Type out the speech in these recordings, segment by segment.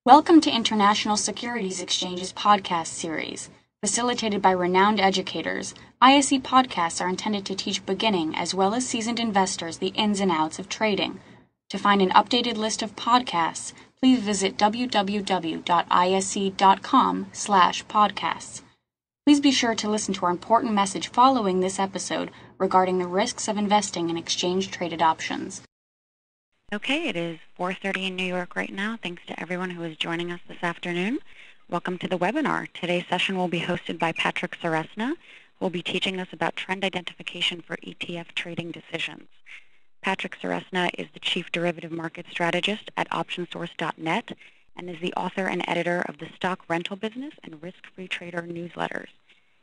Welcome to International Securities Exchange's podcast series. Facilitated by renowned educators, ISE podcasts are intended to teach beginning as well as seasoned investors the ins and outs of trading. To find an updated list of podcasts, please visit www.ise.com/podcasts. Please be sure to listen to our important message following this episode regarding the risks of investing in exchange-traded options. Okay, it is 4:30 in New York right now. Thanks to everyone who is joining us this afternoon. Welcome to the webinar. Today's session will be hosted by Patrick Ceresna, who will be teaching us about trend identification for ETF trading decisions. Patrick Ceresna is the Chief Derivative Market Strategist at OptionSource.net and is the author and editor of the Stock Rental Business and Risk-Free Trader newsletters.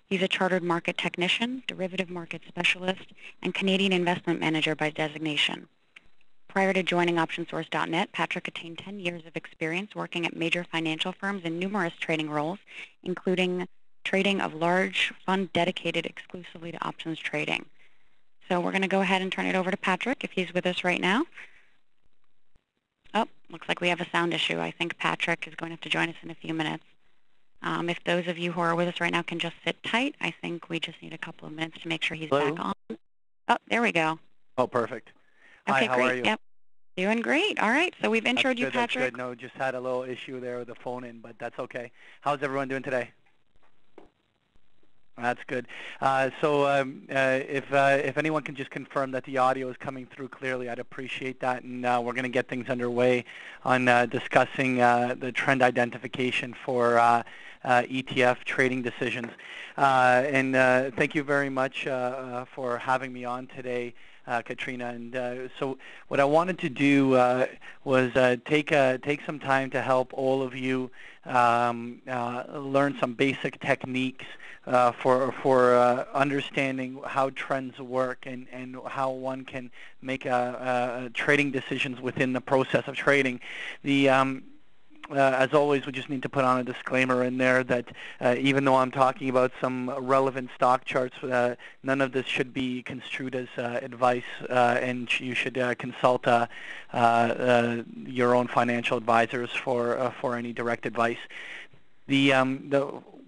He's a chartered market technician, derivative market specialist, and Canadian investment manager by designation. Prior to joining OptionSource.net, Patrick attained 10 years of experience working at major financial firms in numerous trading roles, including trading of large fund dedicated exclusively to options trading. So we're going to go ahead and turn it over to Patrick if he's with us right now. Oh, looks like we have a sound issue. I think Patrick is going to have to join us in a few minutes. If those of you who are with us right now can just sit tight, I think we just need a couple of minutes to make sure he's back on. Oh, there we go. Oh, perfect. Okay, Hi, how great. are you? Yep. Doing great. All right. So we've introed you, Patrick. That's good. No, just had a little issue there with the phone in, but that's okay. How's everyone doing today? That's good. If anyone can just confirm that the audio is coming through clearly, I'd appreciate that. And we're going to get things underway on discussing the trend identification for ETF trading decisions. Thank you very much for having me on today, Katrina. And so what I wanted to do was take some time to help all of you learn some basic techniques for understanding how trends work and how one can make trading decisions within the process of trading. As always, we just need to put on a disclaimer in there that even though I'm talking about some relevant stock charts, none of this should be construed as advice, and you should consult your own financial advisors for any direct advice.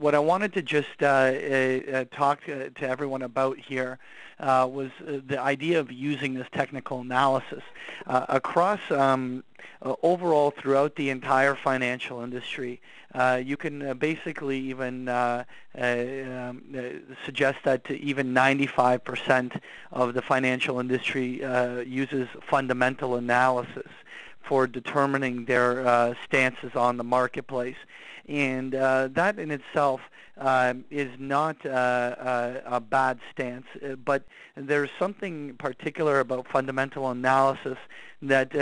What I wanted to just talk to everyone about here was the idea of using this technical analysis across overall throughout the entire financial industry. You can basically even suggest that even 95% of the financial industry uses fundamental analysis for determining their stances on the marketplace. And that in itself is not a bad stance, but there's something particular about fundamental analysis that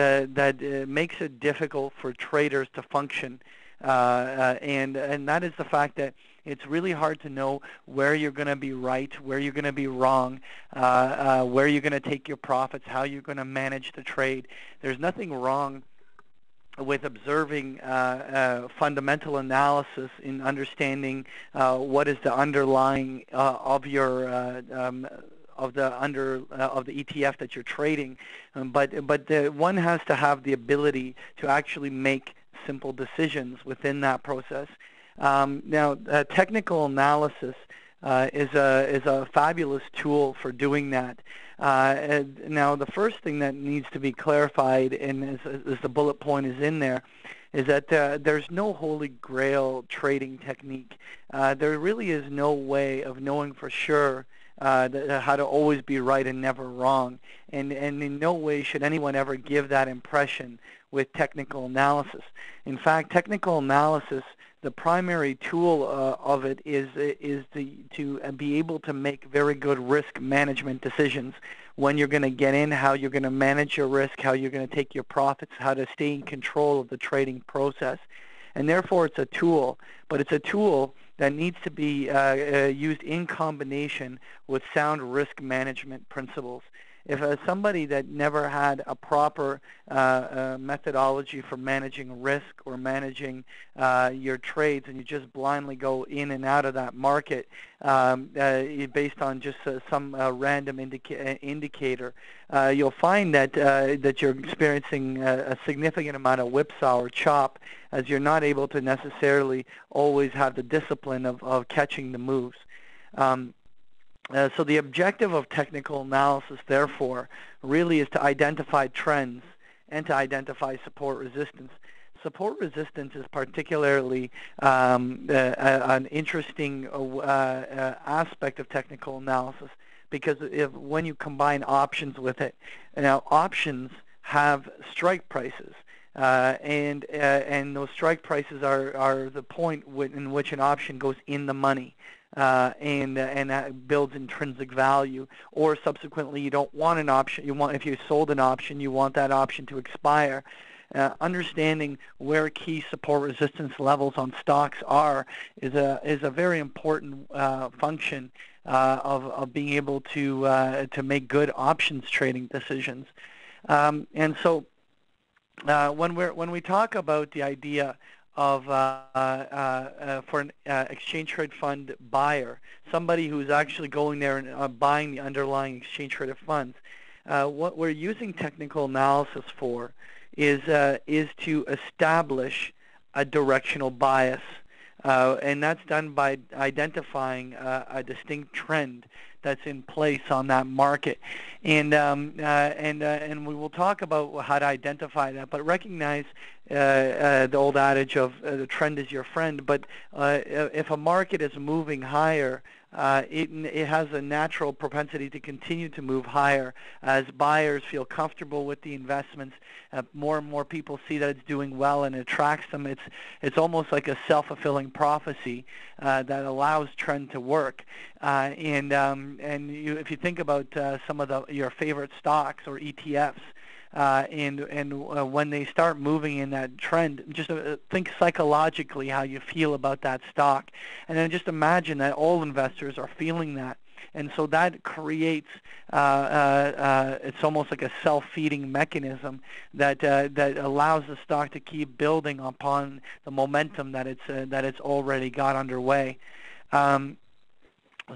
makes it difficult for traders to function, and that is the fact that it's really hard to know where you're going to be right, where you're going to be wrong, where you're going to take your profits, how you're going to manage the trade. There's nothing wrong with observing fundamental analysis in understanding what is the underlying of the ETF that you're trading, but one has to have the ability to actually make simple decisions within that process. Now, technical analysis is a fabulous tool for doing that. Now, the first thing that needs to be clarified, and as the bullet point is in there, is that there's no holy grail trading technique. There really is no way of knowing for sure how to always be right and never wrong. And in no way should anyone ever give that impression with technical analysis. In fact, technical analysis, the primary tool of it is to be able to make very good risk management decisions. When you're going to get in, how you're going to manage your risk, how you're going to take your profits, how to stay in control of the trading process. And therefore, it's a tool, but it's a tool that needs to be used in combination with sound risk management principles. if somebody that never had a proper methodology for managing risk or managing your trades, and you just blindly go in and out of that market based on just some random indicator, you'll find that that you're experiencing a significant amount of whipsaw or chop, as you're not able to necessarily always have the discipline of catching the moves. So the objective of technical analysis, therefore, really is to identify trends and to identify support resistance. Support resistance is particularly an interesting aspect of technical analysis, because when you combine options with it, now options have strike prices. And those strike prices are the point in which an option goes in the money. And that builds intrinsic value, or subsequently you don't want an option. If you sold an option, you want that option to expire. Understanding where key support resistance levels on stocks are is a very important function of being able to make good options trading decisions. And so when we talk about the idea of for an exchange trade fund buyer, somebody who's actually going there and buying the underlying exchange traded funds, what we're using technical analysis for is to establish a directional bias, and that's done by identifying a distinct trend that's in place on that market, and we will talk about how to identify that. But recognize the old adage of the trend is your friend. But if a market is moving higher, it has a natural propensity to continue to move higher as buyers feel comfortable with the investments. More and more people see that it's doing well and it attracts them. It's almost like a self-fulfilling prophecy that allows trend to work. And if you think about some of your favorite stocks or ETFs, when they start moving in that trend, just think psychologically how you feel about that stock, and then just imagine that all investors are feeling that. And so that creates, it's almost like a self-feeding mechanism that allows the stock to keep building upon the momentum that it's already got underway.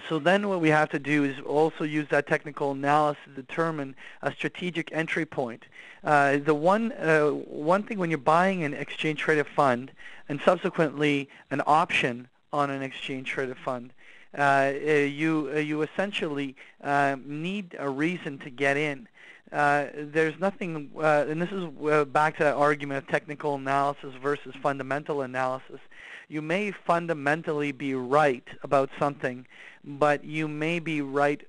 So then what we have to do is also use that technical analysis to determine a strategic entry point. The one thing when you're buying an exchange-traded fund and subsequently an option on an exchange-traded fund, you essentially need a reason to get in. There's nothing, and this is back to that argument of technical analysis versus fundamental analysis. You may fundamentally be right about something, but you may be right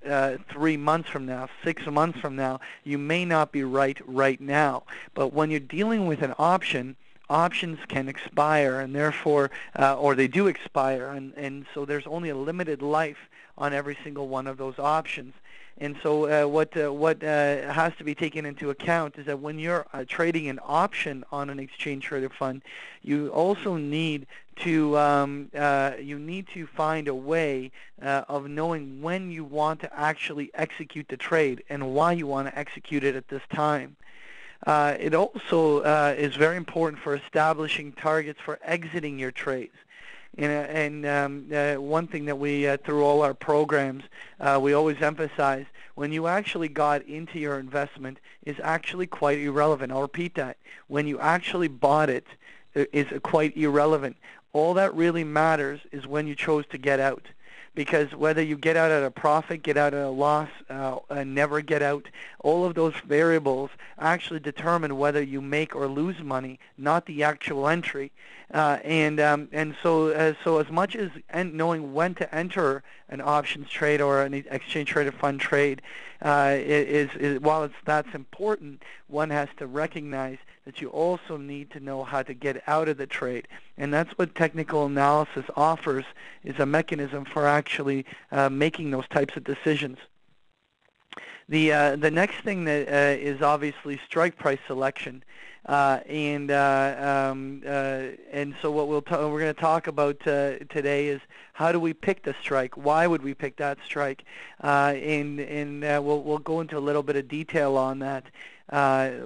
3 months from now, 6 months from now. You may not be right now. But when you're dealing with an option, options can expire, and therefore, or they do expire, and so there's only a limited life on every single one of those options. And so what has to be taken into account is that when you're trading an option on an exchange-traded fund, you also need to find a way of knowing when you want to actually execute the trade and why you want to execute it at this time. It also is very important for establishing targets for exiting your trades. And one thing that we, through all our programs, we always emphasize, when you actually got into your investment is actually quite irrelevant. I'll repeat that. When you actually bought it is quite irrelevant. All that really matters is when you chose to get out. Because whether you get out at a profit, get out at a loss, never get out, all of those variables actually determine whether you make or lose money, not the actual entry. And so as much as knowing when to enter an options trade or an exchange-traded fund trade while that's important, one has to recognize that you also need to know how to get out of the trade. And that's what technical analysis offers, is a mechanism for actually making those types of decisions. The next thing that is obviously strike price selection. And so what we're going to talk about today is how do we pick the strike? Why would we pick that strike? And we'll go into a little bit of detail on that.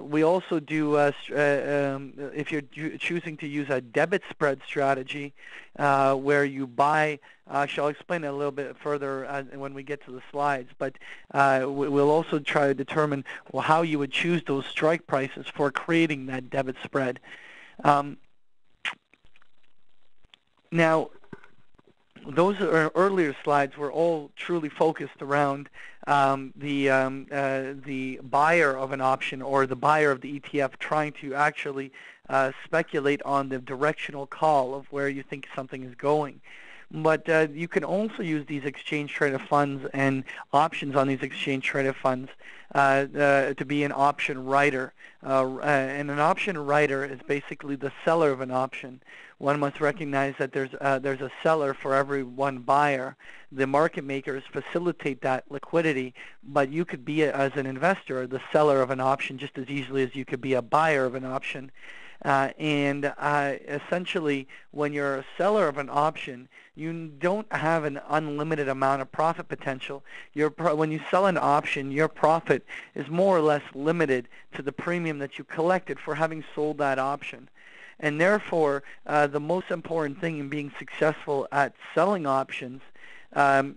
We also do, if you're choosing to use a debit spread strategy, where you buy, actually I'll explain it a little bit further when we get to the slides, but we'll also try to determine how you would choose those strike prices for creating that debit spread. Now, those earlier slides were all truly focused around the buyer of an option or the buyer of the ETF trying to actually speculate on the directional call of where you think something is going. But you can also use these exchange-traded funds and options on these exchange-traded funds to be an option writer. And an option writer is basically the seller of an option. One must recognize that there's a seller for every one buyer. The market makers facilitate that liquidity, but you could be, as an investor, the seller of an option just as easily as you could be a buyer of an option. Essentially, when you're a seller of an option, you don't have an unlimited amount of profit potential. When you sell an option, your profit is more or less limited to the premium that you collected for having sold that option. And therefore, the most important thing in being successful at selling options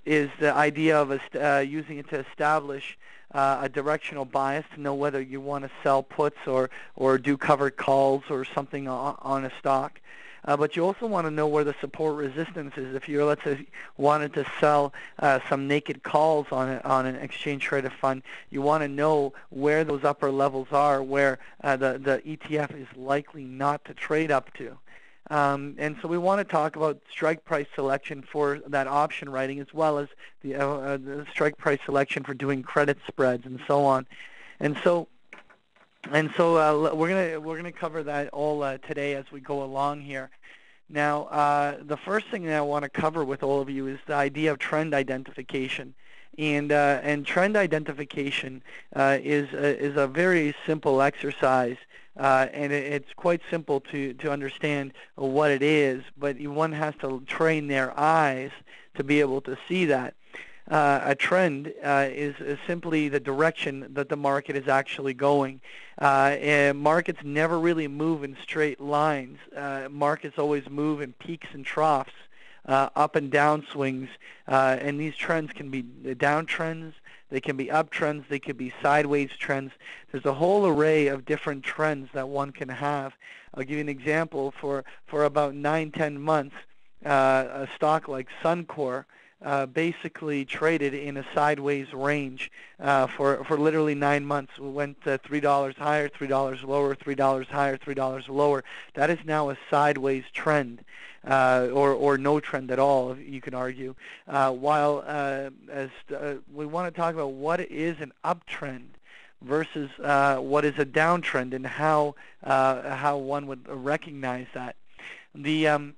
is the idea of using it to establish a directional bias to know whether you want to sell puts or do covered calls or something on a stock. But you also want to know where the support resistance is. If you, let's say, wanted to sell some naked calls on an exchange-traded fund, you want to know where those upper levels are, where the ETF is likely not to trade up to. And so we want to talk about strike price selection for that option writing, as well as the strike price selection for doing credit spreads and so on. And so we're gonna cover that all today as we go along here. Now, the first thing that I want to cover with all of you is the idea of trend identification. And trend identification is a very simple exercise, and it's quite simple to understand what it is, but one has to train their eyes to be able to see that. A trend is simply the direction that the market is actually going. And markets never really move in straight lines. Markets always move in peaks and troughs, up and down swings, and these trends can be downtrends, they can be uptrends, they could be sideways trends. There's a whole array of different trends that one can have. I'll give you an example. For about 9-10 months, a stock like Suncor basically traded in a sideways range for literally 9 months. We went $3 higher, $3 lower, $3 higher, $3 lower. That is now a sideways trend, or no trend at all, you can argue. While we want to talk about what is an uptrend versus what is a downtrend and how one would recognize that. The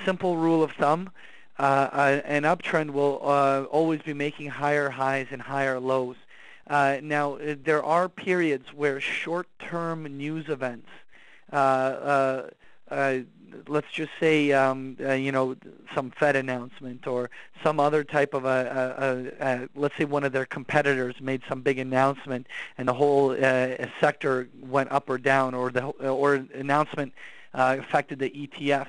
simple rule of thumb, an uptrend will always be making higher highs and higher lows. Now, there are periods where short-term news events, let's just say, some Fed announcement or some other type of let's say one of their competitors made some big announcement and the whole sector went up or down, or announcement affected the ETF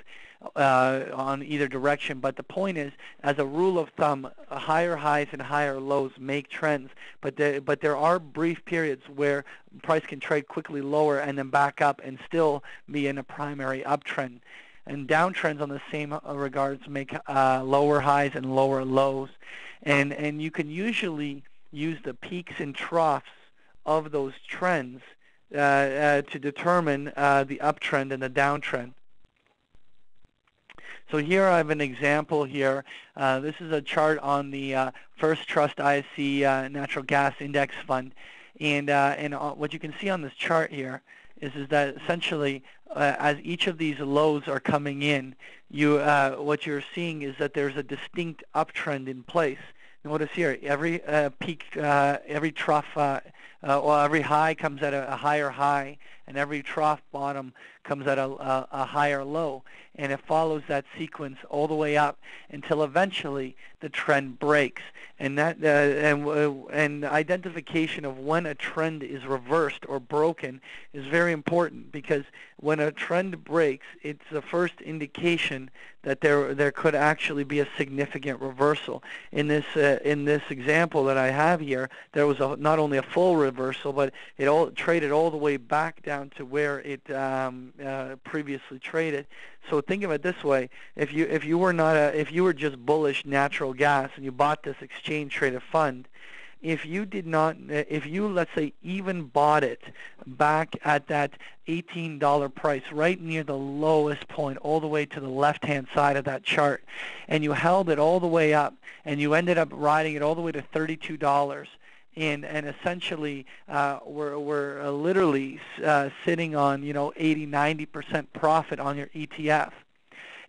on either direction. But the point is, as a rule of thumb, higher highs and higher lows make trends. But there are brief periods where price can trade quickly lower and then back up and still be in a primary uptrend. And downtrends on the same regards make lower highs and lower lows. And you can usually use the peaks and troughs of those trends to determine the uptrend and the downtrend. So here I have an example here. This is a chart on the First Trust ISE Natural Gas Index Fund. And what you can see on this chart here is that essentially as each of these lows are coming in, what you're seeing is that there's a distinct uptrend in place. Notice here, every peak, every trough well, every high comes at a higher high, and every trough bottom comes at a higher low, and it follows that sequence all the way up until eventually the trend breaks. And that and identification of when a trend is reversed or broken is very important, because when a trend breaks, it's the first indication that there could actually be a significant reversal. In this example that I have here, there was not only a full reversal, but it all traded all the way back down to where it previously traded. So think of it this way: if you were just bullish natural gas and you bought this exchange traded fund, if you let's say even bought it back at that $18 price, right near the lowest point, all the way to the left-hand side of that chart, and you held it all the way up, and you ended up riding it all the way to $32, and essentially we're literally sitting on 80-90% profit on your ETF.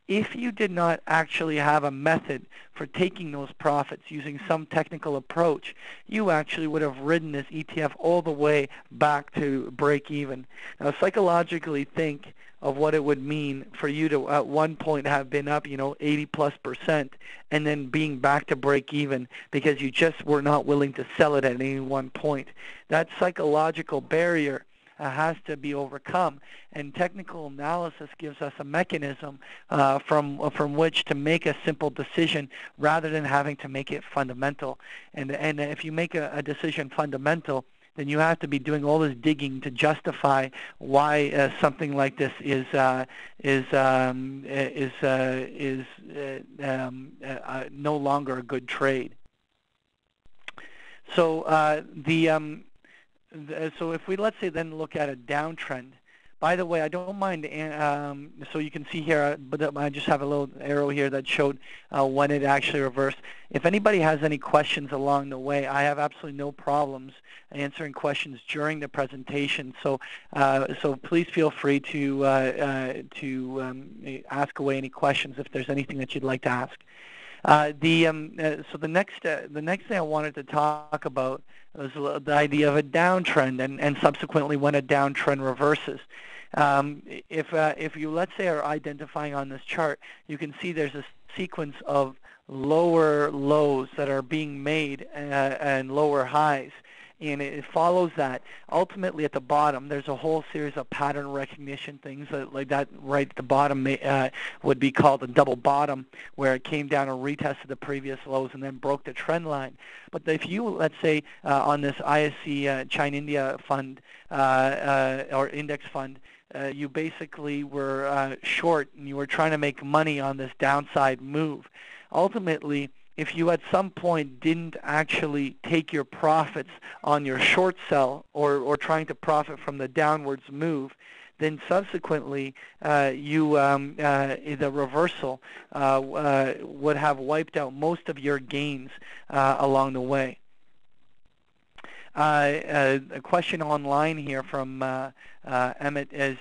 If you did not actually have a method for taking those profits using some technical approach, you actually would have ridden this ETF all the way back to break even. Now, psychologically think of what it would mean for you to at one point have been up 80+% and then being back to break even because you just were not willing to sell it at any one point. That psychological barrier has to be overcome, and technical analysis gives us a mechanism from which to make a simple decision rather than having to make it fundamental. And if you make a decision fundamental, then you have to be doing all this digging to justify why something like this is no longer a good trade. So so if we, let's say, then look at a downtrend. By the way, I don't mind, so you can see here, but I just have a little arrow here that showed when it actually reversed. If anybody has any questions along the way, I have absolutely no problems answering questions during the presentation. So so please feel free to ask away any questions if there's anything that you'd like to ask. So the next thing I wanted to talk about was the idea of a downtrend and subsequently when a downtrend reverses. If you, let's say, are identifying on this chart, you can see there's a sequence of lower lows that are being made and lower highs. And it follows that. Ultimately, at the bottom, there's a whole series of pattern recognition things like that. Right at the bottom would be called a double bottom, where it came down and retested the previous lows and then broke the trend line. But if you, let's say, on this ISE China India fund or index fund, you basically were short and you were trying to make money on this downside move. Ultimately, if you at some point didn't actually take your profits on your short sell or trying to profit from the downwards move, then subsequently the reversal would have wiped out most of your gains along the way. A question online here from Emmett is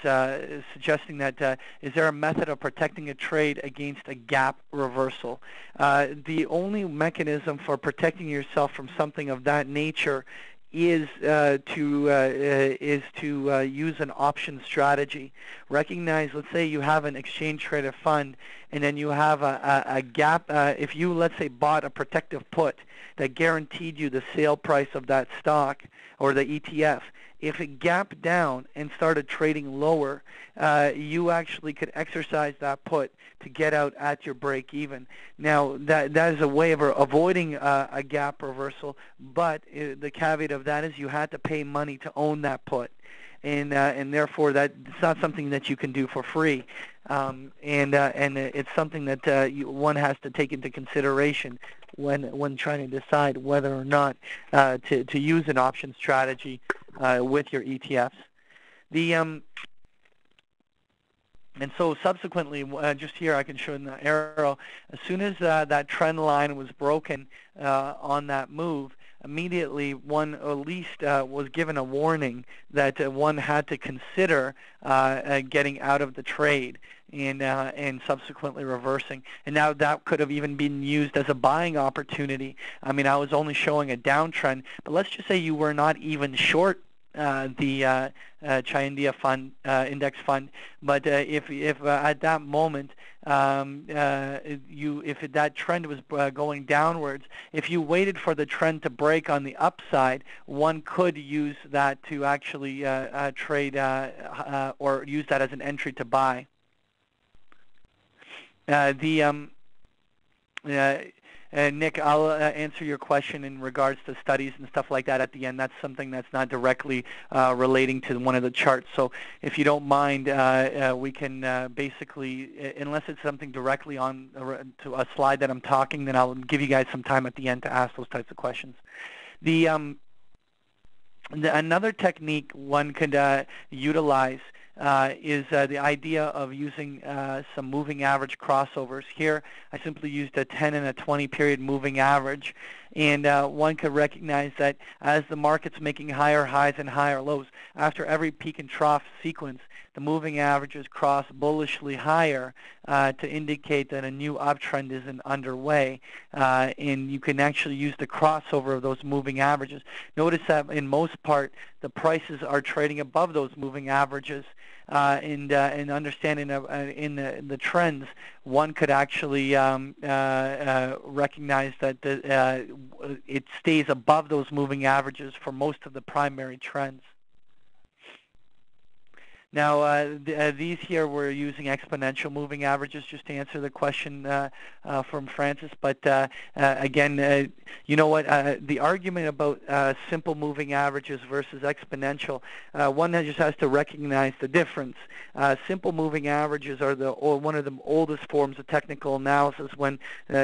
suggesting that is there a method of protecting a trade against a gap reversal? The only mechanism for protecting yourself from something of that nature is to use an option strategy. Recognize, let's say you have an exchange traded fund, and then you have a gap. If you, let's say, bought a protective put that guaranteed you the sale price of that stock or the ETF, if it gapped down and started trading lower, you actually could exercise that put to get out at your break even. Now, that is a way of avoiding a gap reversal, but the caveat of that is you had to pay money to own that put. And therefore, it's not something that you can do for free, and it's something that one has to take into consideration when trying to decide whether or not to use an option strategy with your ETFs. And so subsequently, just here I can show in the arrow, as soon as that trend line was broken on that move, immediately one at least was given a warning that one had to consider getting out of the trade and subsequently reversing. And now that could have even been used as a buying opportunity. I mean, I was only showing a downtrend, but let's just say you were not even short the China fund, index fund, but if at that moment if that trend was going downwards, if you waited for the trend to break on the upside, one could use that to actually trade or use that as an entry to buy. Nick, I'll answer your question in regards to studies and stuff like that at the end. That's something that's not directly relating to one of the charts. So if you don't mind, we can basically, unless it's something directly on to a slide that I'm talking, then I'll give you guys some time at the end to ask those types of questions. Another technique one could utilize is the idea of using some moving average crossovers. Here I simply used a 10 and a 20 period moving average, and one could recognize that as the market's making higher highs and higher lows, after every peak and trough sequence, the moving averages cross bullishly higher to indicate that a new uptrend isn't underway, and you can actually use the crossover of those moving averages. Notice that in most part the prices are trading above those moving averages, and understanding in the trends, one could actually recognize that it stays above those moving averages for most of the primary trends. Now, these here we're using exponential moving averages just to answer the question from Francis. But again, you know what? The argument about simple moving averages versus exponential, one just has to recognize the difference. Simple moving averages are one of the oldest forms of technical analysis, when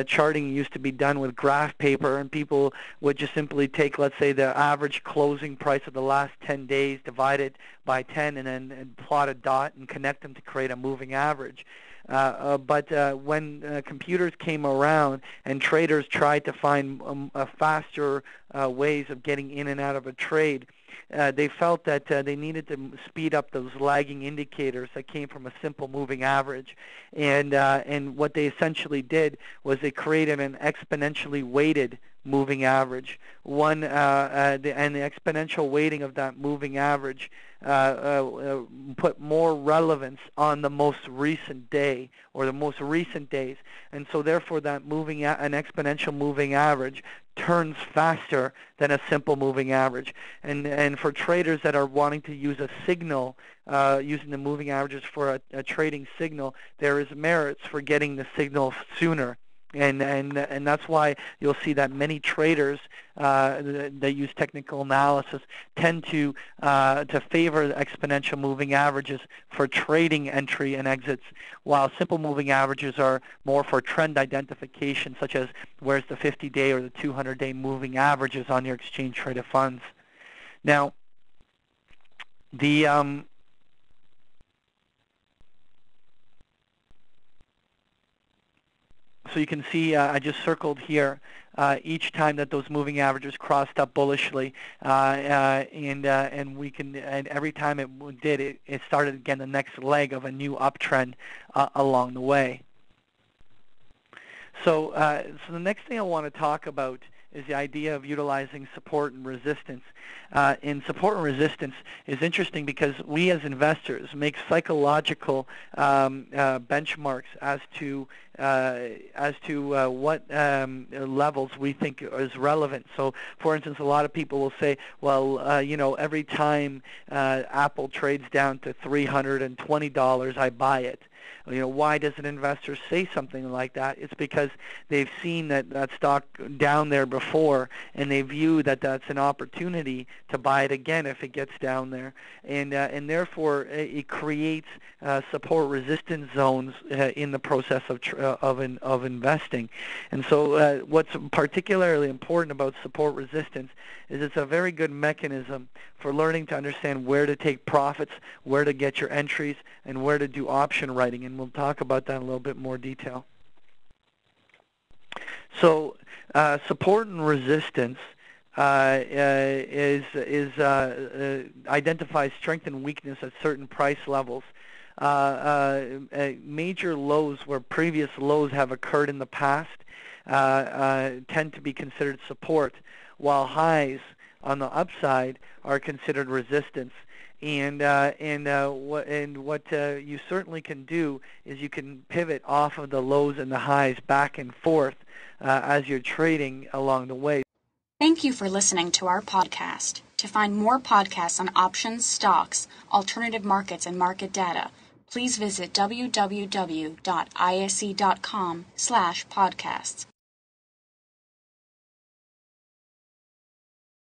charting used to be done with graph paper, and people would just simply take, let's say, the average closing price of the last 10 days, divide it by 10, and then plot a dot and connect them to create a moving average. But when computers came around and traders tried to find faster ways of getting in and out of a trade, they felt that they needed to speed up those lagging indicators that came from a simple moving average. And what they essentially did was they created an exponentially weighted moving average. And the exponential weighting of that moving average put more relevance on the most recent day or the most recent days, and so therefore that an exponential moving average turns faster than a simple moving average. And for traders that are wanting to use a signal, using the moving averages for a trading signal, there is merits for getting the signal sooner. And that's why you'll see that many traders that use technical analysis tend to favor the exponential moving averages for trading entry and exits, while simple moving averages are more for trend identification, such as where's the 50-day or the 200-day moving averages on your exchange traded funds. Now, so you can see I just circled here each time that those moving averages crossed up bullishly, and every time it did, it started again the next leg of a new uptrend along the way. So, so the next thing I want to talk about is the idea of utilizing support and resistance. And support and resistance is interesting because we as investors make psychological benchmarks as to what levels we think is relevant. So, for instance, a lot of people will say, well, you know, every time Apple trades down to $320, I buy it. You know, why does an investor say something like that? It's because they've seen that stock down there before, and they view that that's an opportunity to buy it again if it gets down there, and therefore it creates support resistance zones in the process of investing. And so what's particularly important about support resistance is it's a very good mechanism for learning to understand where to take profits, where to get your entries, and where to do option writing, and we'll talk about that in a little bit more detail. So support and resistance identifies strength and weakness at certain price levels. Major lows where previous lows have occurred in the past tend to be considered support, while highs on the upside are considered resistance. And what you certainly can do is you can pivot off of the lows and the highs back and forth as you're trading along the way. Thank you for listening to our podcast. To find more podcasts on options, stocks, alternative markets, and market data, please visit www.ise.com/podcasts.